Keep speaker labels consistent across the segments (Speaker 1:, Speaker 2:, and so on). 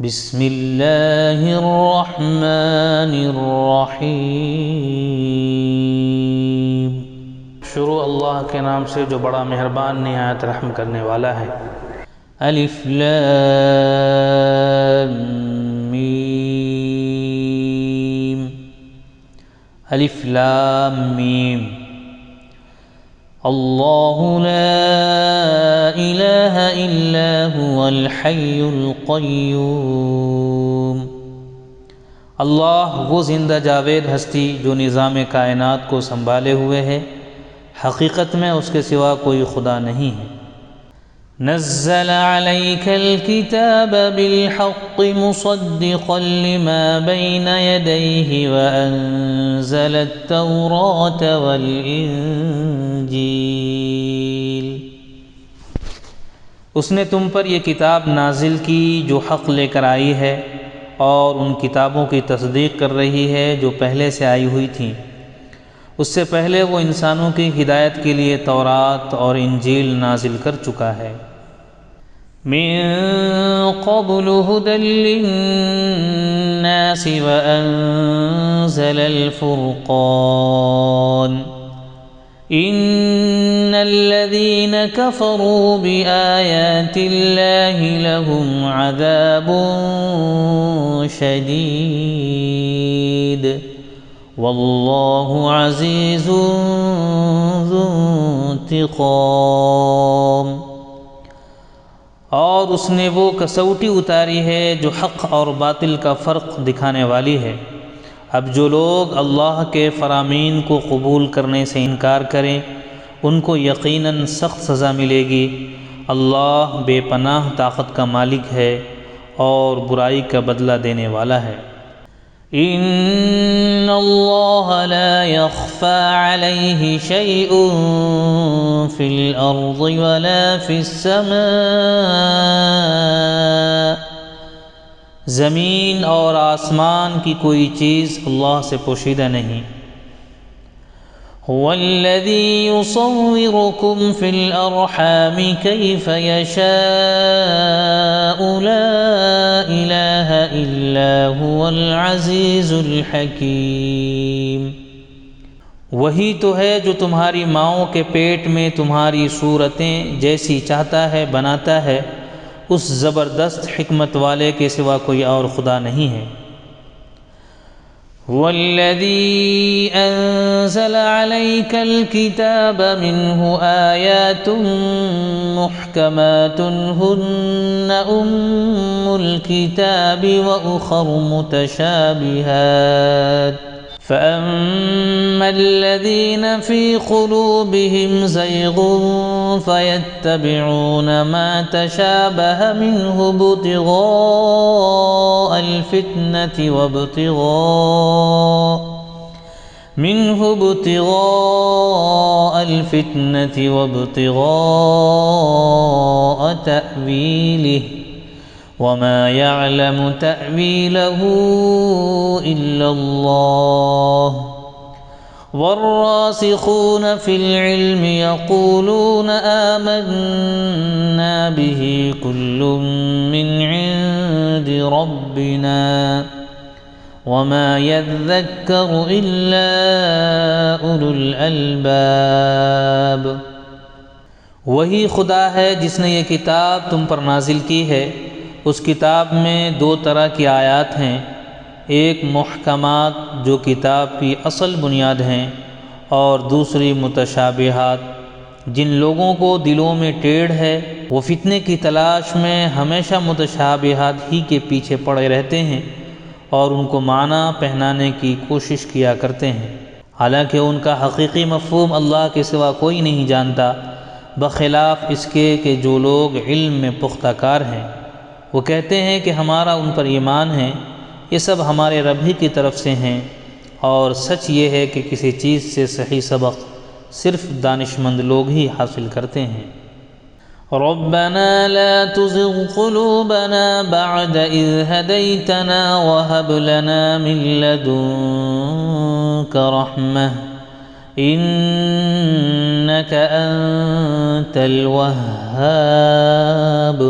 Speaker 1: بسم اللہ الرحمن الرحیم۔ شروع اللہ کے نام سے جو بڑا مہربان نہایت رحم کرنے والا ہے۔ الف لام میم، الف لام میم۔ اللہ لا الہ الا هو الحی القیوم۔ اللہ وہ زندہ جاوید ہستی جو نظام کائنات کو سنبھالے ہوئے ہے، حقیقت میں اس کے سوا کوئی خدا نہیں ہے۔ نزل علیک الکتاب بالحق مصدقا لما بین یدیہ وانزل التوراۃ والانجیل۔ اس نے تم پر یہ کتاب نازل کی جو حق لے کر آئی ہے، اور ان کتابوں کی تصدیق کر رہی ہے جو پہلے سے آئی ہوئی تھیں۔ اس سے پہلے وہ انسانوں کی ہدایت کے لیے تورات اور انجیل نازل کر چکا ہے۔ من قبل هدى للناس وأنزل الفرقان إن الذين كفروا بآيات الله لهم عذاب شديد والله عزيز ذو انتقام۔ اور اس نے وہ کسوٹی اتاری ہے جو حق اور باطل کا فرق دکھانے والی ہے۔ اب جو لوگ اللہ کے فرامین کو قبول کرنے سے انکار کریں ان کو یقیناً سخت سزا ملے گی۔ اللہ بے پناہ طاقت کا مالک ہے اور برائی کا بدلہ دینے والا ہے۔ ان اللہ لا يخفى عليه شيء في الارض ولا في السماء۔ زمین اور آسمان کی کوئی چیز اللہ سے پوشیدہ نہیں۔ هو الذي يصوركم في الأرحام كيف يشاء لا إله إلا هو العزيز الحكيم۔ وہی تو ہے جو تمہاری ماؤں کے پیٹ میں تمہاری صورتیں جیسی چاہتا ہے بناتا ہے، اس زبردست حکمت والے کے سوا کوئی اور خدا نہیں ہے۔ والذی انزل علیک الکتاب منہ آیات محکمات ہن ام الکتاب واخر متشابہات فأما الذين في قلوبهم زيغ فيتبعون ما تشابه منه ابتغاء الفتنة وابتغاء تأويله وما يعلم تأويله إلا الله والراسخون في العلم يقولون آمنا به كل من عند ربنا وما يذكر إلا أولو الألباب۔ وہی خدا ہے جس نے یہ کتاب تم پر نازل کی ہے۔ اس کتاب میں دو طرح کی آیات ہیں، ایک محکمات جو کتاب کی اصل بنیاد ہیں، اور دوسری متشابہات جن لوگوں کو دلوں میں ٹیڑھ ہے وہ فتنے کی تلاش میں ہمیشہ متشابہات ہی کے پیچھے پڑے رہتے ہیں اور ان کو معنی پہنانے کی کوشش کیا کرتے ہیں، حالانکہ ان کا حقیقی مفہوم اللہ کے سوا کوئی نہیں جانتا، بخلاف اس کے کہ جو لوگ علم میں پختہ کار ہیں۔ وہ کہتے ہیں کہ ہمارا ان پر ایمان ہے، یہ سب ہمارے رب ہی کی طرف سے ہیں، اور سچ یہ ہے کہ کسی چیز سے صحیح سبق صرف دانشمند لوگ ہی حاصل کرتے ہیں۔ ربنا لا تزغ قلوبنا بعد إذ هديتنا وهب لنا من لدنك رحمة إنك أنت الوهاب۔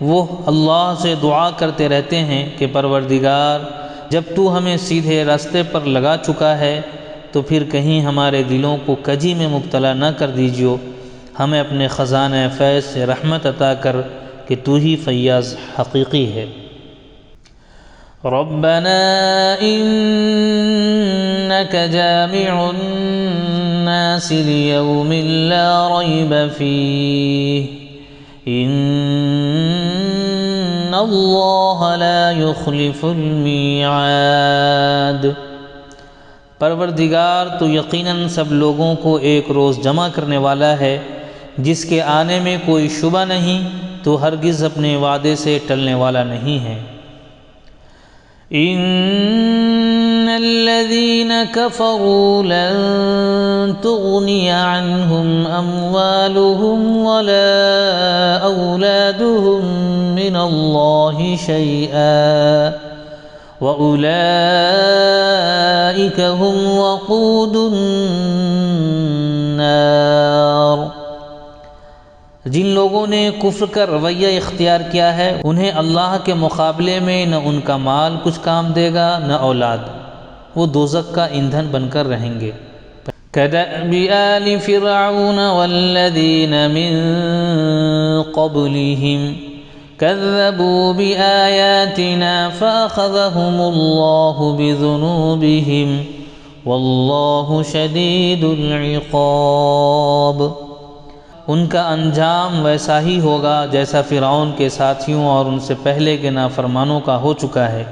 Speaker 1: وہ اللہ سے دعا کرتے رہتے ہیں کہ پروردگار جب تو ہمیں سیدھے راستے پر لگا چکا ہے تو پھر کہیں ہمارے دلوں کو کجی میں مبتلا نہ کر دیجیو، ہمیں اپنے خزانہ فیض سے رحمت عطا کر کہ تو ہی فیاض حقیقی ہے۔ ربنا انك جامع الناس ليوم لا ريب فيه ان اللہ لا يخلف المیعاد۔ پروردگار تو یقیناً سب لوگوں کو ایک روز جمع کرنے والا ہے جس کے آنے میں کوئی شبہ نہیں، تو ہرگز اپنے وعدے سے ٹلنے والا نہیں ہے۔ ان الذين كفروا لن تغني عنهم اموالهم ولا اولادهم من الله شيئا واولئك هم وقود النار۔ جن لوگوں نے کفر کا رویہ اختیار کیا ہے انہیں اللہ کے مقابلے میں نہ ان کا مال کچھ کام دے گا نہ اولاد، وہ دوزخ کا ایندھن بن کر رہیں گے۔ كدأب آل فرعون والذین من قبلهم كذبوا بآیاتنا فأخذهم اللہ بذنوبهم واللہ شدید العقاب۔ ان کا انجام ویسا ہی ہوگا جیسا فرعون کے ساتھیوں اور ان سے پہلے کے نافرمانوں کا ہو چکا ہے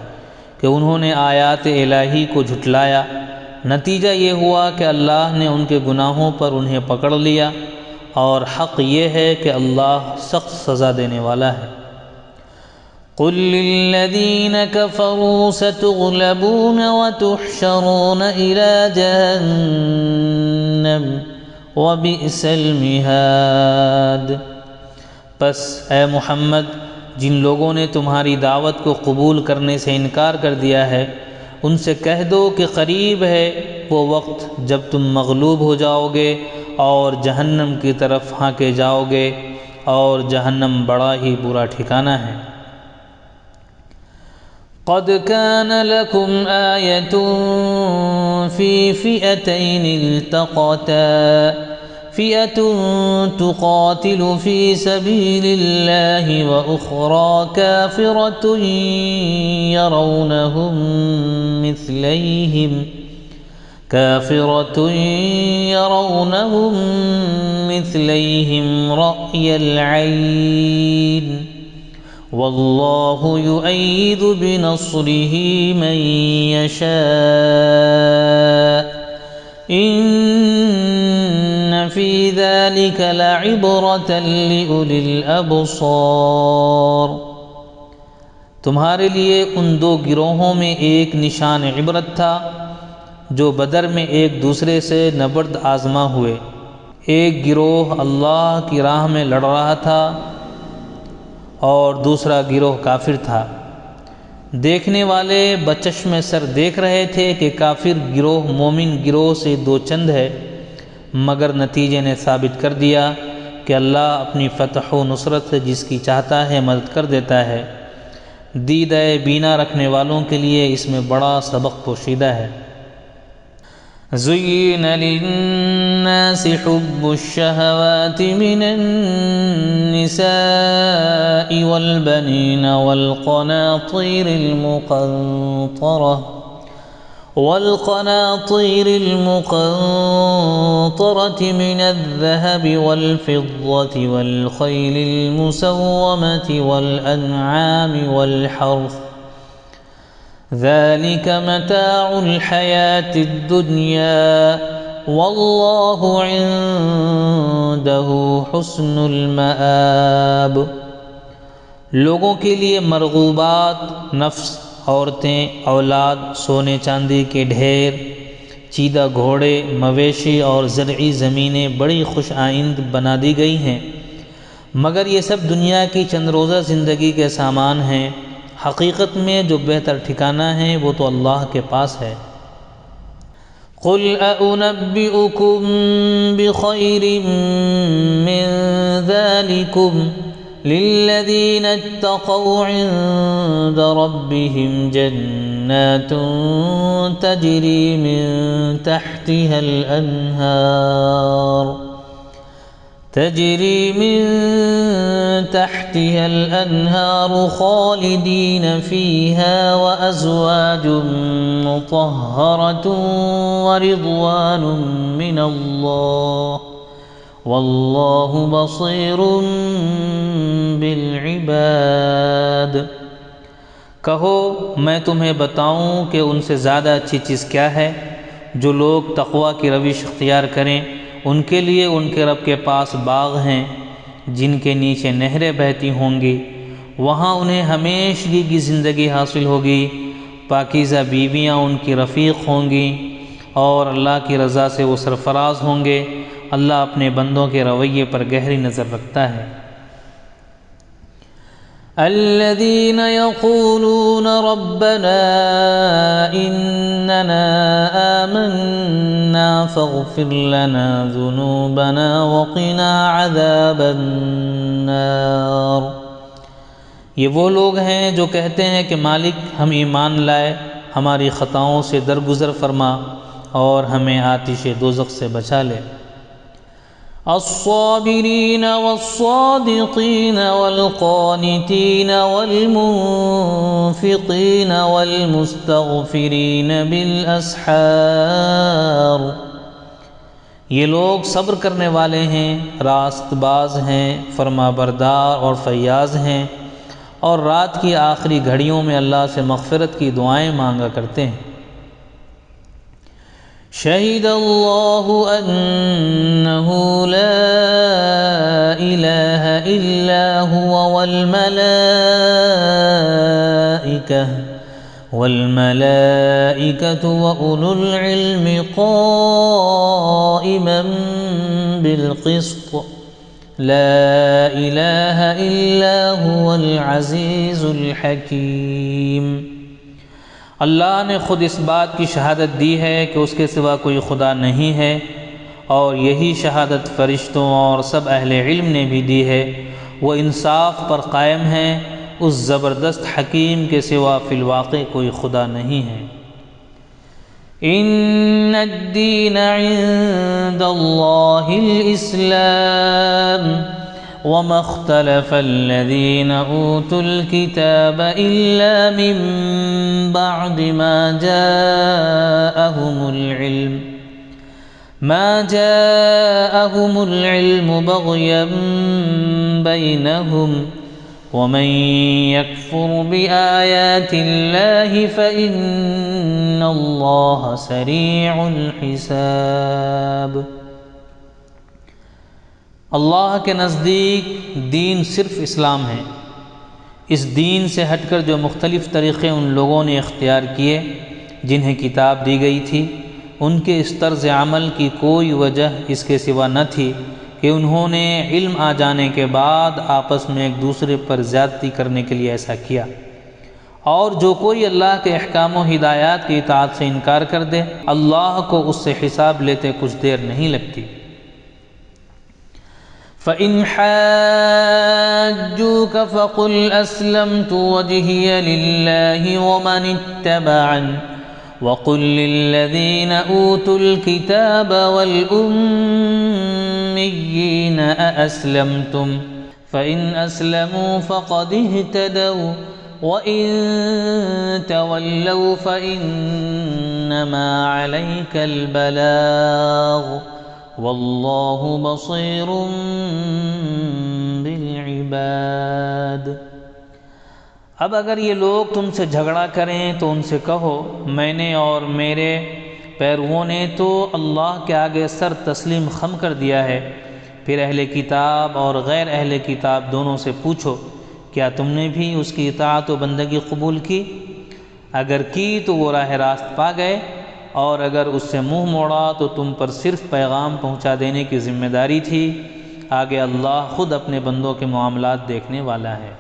Speaker 1: کہ انہوں نے آیات الہی کو جھٹلایا، نتیجہ یہ ہوا کہ اللہ نے ان کے گناہوں پر انہیں پکڑ لیا، اور حق یہ ہے کہ اللہ سخت سزا دینے والا ہے۔ قل للذین کفروا ستغلبون وتحشرون إلی جہنم وَبِئْسَ الْمِہَادُ۔ پس اے محمد جن لوگوں نے تمہاری دعوت کو قبول کرنے سے انکار کر دیا ہے ان سے کہہ دو کہ قریب ہے وہ وقت جب تم مغلوب ہو جاؤ گے اور جہنم کی طرف ہانکے جاؤ گے، اور جہنم بڑا ہی برا ٹھکانہ ہے۔ قد كان لكم آية في فئتين التقتا فئة تقاتل في سبيل الله وأخرى كافرة يرونهم مثليهم رأي العين واللہ یؤید بنصرہ من یشاء ان فی ذلک لعبرۃ لأولی الابصار۔ تمہارے لیے ان دو گروہوں میں ایک نشان عبرت تھا جو بدر میں ایک دوسرے سے نبرد آزما ہوئے۔ ایک گروہ اللہ کی راہ میں لڑ رہا تھا اور دوسرا گروہ کافر تھا۔ دیکھنے والے بچشم سر دیکھ رہے تھے کہ کافر گروہ مومن گروہ سے دو چند ہے، مگر نتیجے نے ثابت کر دیا کہ اللہ اپنی فتح و نصرت سے جس کی چاہتا ہے مدد کر دیتا ہے۔ دیدہ بینا رکھنے والوں کے لیے اس میں بڑا سبق پوشیدہ ہے۔ زُيِّنَ لِلنَّاسِ حُبُّ الشَّهَوَاتِ مِنَ النِّسَاءِ وَالْبَنِينَ والقناطير المقنطرة من الذهب والفضة والخيل المسومة والأنعام والحرث ذلك متاع الحياة الدنيا والله عنده حسن المآب۔ لوگوں کے لیے مرغوبات، نفس، عورتیں، اولاد، سونے چاندی کے ڈھیر، چیدہ گھوڑے، مویشی اور زرعی زمینیں بڑی خوش آئند بنا دی گئی ہیں، مگر یہ سب دنیا کی چند روزہ زندگی کے سامان ہیں، حقیقت میں جو بہتر ٹھکانہ ہے وہ تو اللہ کے پاس ہے۔ قل أنبئكم بخير من ذلكم للذین اتقوا عند ربهم جنات تجری من تحتها الأنهار خالدین فیها وأزواج مطہرة ورضوان من اللہ واللہ بصیر بالعباد۔ کہو میں تمہیں بتاؤں کہ ان سے زیادہ اچھی چیز کیا ہے؟ جو لوگ تقوی کی روش اختیار کریں ان کے لیے ان کے رب کے پاس باغ ہیں جن کے نیچے نہریں بہتی ہوں گی، وہاں انہیں ہمیشگی کی زندگی حاصل ہوگی، پاکیزہ بیویاں ان کی رفیق ہوں گی اور اللہ کی رضا سے وہ سرفراز ہوں گے۔ اللہ اپنے بندوں کے رویے پر گہری نظر رکھتا ہے۔ الذين يقولون ربنا إننا آمنا فاغفر لنا ذنوبنا وقنا عذاب النار۔ یہ وہ لوگ ہیں جو کہتے ہیں کہ مالک ہم ایمان لائے، ہماری خطاؤں سے درگزر فرما اور ہمیں آتش دوزخ سے بچا لے۔ الصابرین والصادقین والقانتین والمنفقین والمستغفرین بالاسحار۔ یہ لوگ صبر کرنے والے ہیں، راست باز ہیں، فرما بردار اور فیاض ہیں، اور رات کی آخری گھڑیوں میں اللہ سے مغفرت کی دعائیں مانگا کرتے ہیں۔ شہد اللہ انہ لا الہ الا هو والملائکۃ وأولو العلم قائما بالقسط لا الہ الا هو العزیز الحکیم۔ اللہ نے خود اس بات کی شہادت دی ہے کہ اس کے سوا کوئی خدا نہیں ہے، اور یہی شہادت فرشتوں اور سب اہل علم نے بھی دی ہے۔ وہ انصاف پر قائم ہیں، اس زبردست حکیم کے سوا فی الواقع کوئی خدا نہیں ہے۔ ان الدین عند اللہ الاسلام وما اختلف الذين اوتوا الكتاب الا من بعد ما جاءهم العلم بغيا بينهم ومن يكفر بآيات الله فإن الله سريع الحساب۔ اللہ کے نزدیک دین صرف اسلام ہے۔ اس دین سے ہٹ کر جو مختلف طریقے ان لوگوں نے اختیار کیے جنہیں کتاب دی گئی تھی، ان کے اس طرز عمل کی کوئی وجہ اس کے سوا نہ تھی کہ انہوں نے علم آ جانے کے بعد آپس میں ایک دوسرے پر زیادتی کرنے کے لیے ایسا کیا، اور جو کوئی اللہ کے احکام و ہدایات کی اطاعت سے انکار کر دے، اللہ کو اس سے حساب لیتے کچھ دیر نہیں لگتی۔ فَإِنْ حَاجُّوكَ فَقُلْ أَسْلَمْتُ وَجْهِيَ لِلَّهِ وَمَنِ اتَّبَعَنِ وَقُلْ لِلَّذِينَ أُوتُوا الْكِتَابَ وَالْأُمِّيِّينَ أَأَسْلَمْتُمْ فَإِنْ أَسْلَمُوا فَقَدِ اهْتَدَوْا وَإِنْ تَوَلَّوْا فَإِنَّمَا عَلَيْكَ الْبَلَاغُ واللہ بصیر بالعباد۔ اب اگر یہ لوگ تم سے جھگڑا کریں تو ان سے کہو میں نے اور میرے پیرووں نے تو اللہ کے آگے سر تسلیم خم کر دیا ہے۔ پھر اہل کتاب اور غیر اہل کتاب دونوں سے پوچھو کیا تم نے بھی اس کی اطاعت و بندگی قبول کی؟ اگر کی تو وہ راہ راست پا گئے، اور اگر اس سے منہ موڑا تو تم پر صرف پیغام پہنچا دینے کی ذمہ داری تھی۔ آگے اللہ خود اپنے بندوں کے معاملات دیکھنے والا ہے۔